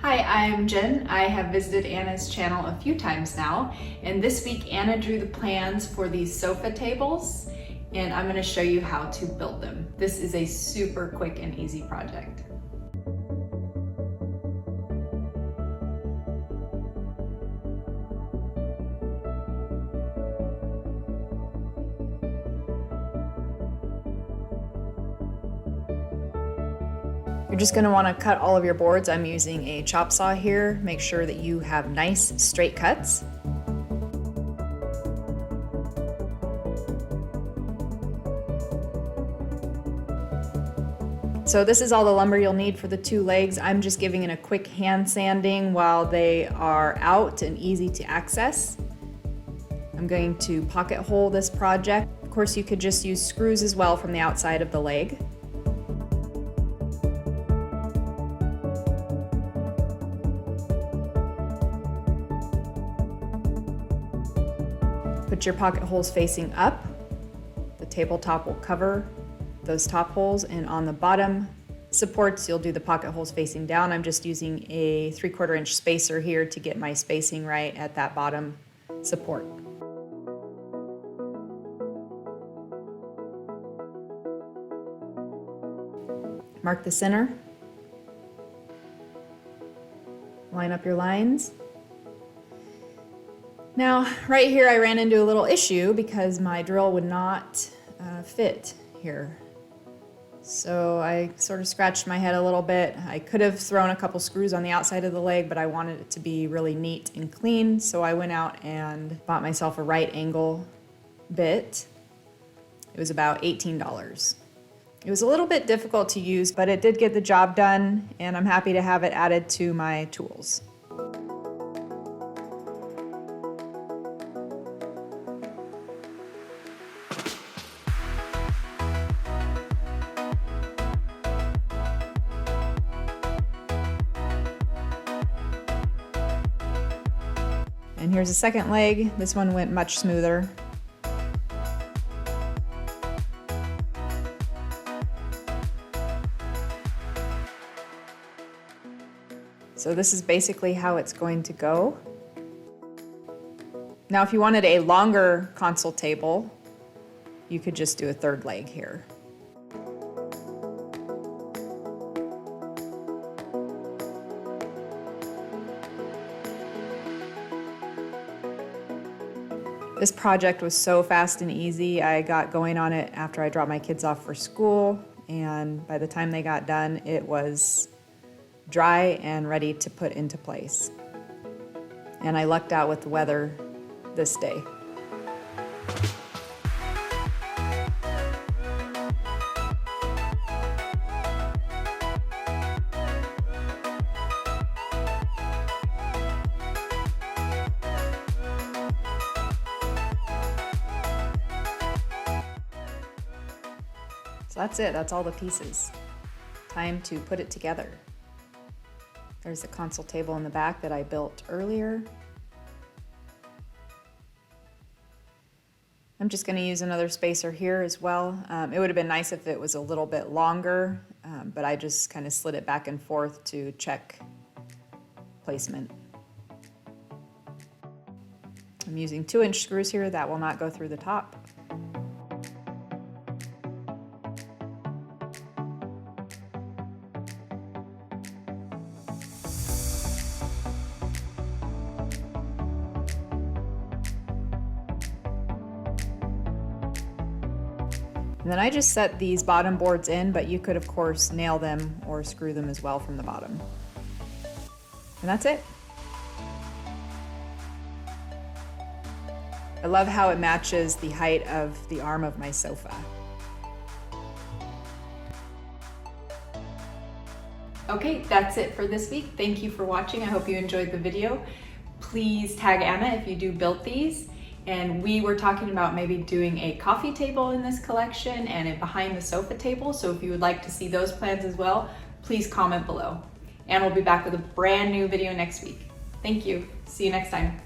Hi, I'm Jen. I have visited Anna's channel a few times now, and this week Anna drew the plans for these sofa tables, and I'm going to show you how to build them. This is a super quick and easy project. You're just going to want to cut all of your boards. I'm using a chop saw here. Make sure that you have nice straight cuts. So this is all the lumber you'll need for the two legs. I'm just giving it a quick hand sanding while they are out and easy to access. I'm going to pocket hole this project. Of course, you could just use screws as well from the outside of the leg. Put your pocket holes facing up. The tabletop will cover those top holes, and on the bottom supports you'll do the pocket holes facing down. I'm just using a 3/4 inch spacer here to get my spacing right at that bottom support. Mark the center. Line up your lines. Now, right here I ran into a little issue because my drill would not fit here. So I sort of scratched my head a little bit. I could have thrown a couple screws on the outside of the leg, but I wanted it to be really neat and clean. So I went out and bought myself a right angle bit. It was about $18. It was a little bit difficult to use, but it did get the job done, and I'm happy to have it added to my tools. And here's the second leg. This one went much smoother. So this is basically how it's going to go. Now, if you wanted a longer console table, you could just do a third leg here. This project was so fast and easy. I got going on it after I dropped my kids off for school, and by the time they got done, it was dry and ready to put into place. And I lucked out with the weather this day. So that's it, that's all the pieces. Time to put it together. There's the console table in the back that I built earlier. I'm just going to use another spacer here as well. It would have been nice if it was a little bit longer, but I just kind of slid it back and forth to check placement. I'm using 2-inch screws here that will not go through the top. And then I just set these bottom boards in, but you could of course nail them or screw them as well from the bottom. And that's it. I love how it matches the height of the arm of my sofa. Okay, that's it for this week. Thank you for watching. I hope you enjoyed the video. Please tag Anna if you do build these. And we were talking about maybe doing a coffee table in this collection and a behind the sofa table. So if you would like to see those plans as well, please comment below. And we'll be back with a brand new video next week. Thank you. See you next time.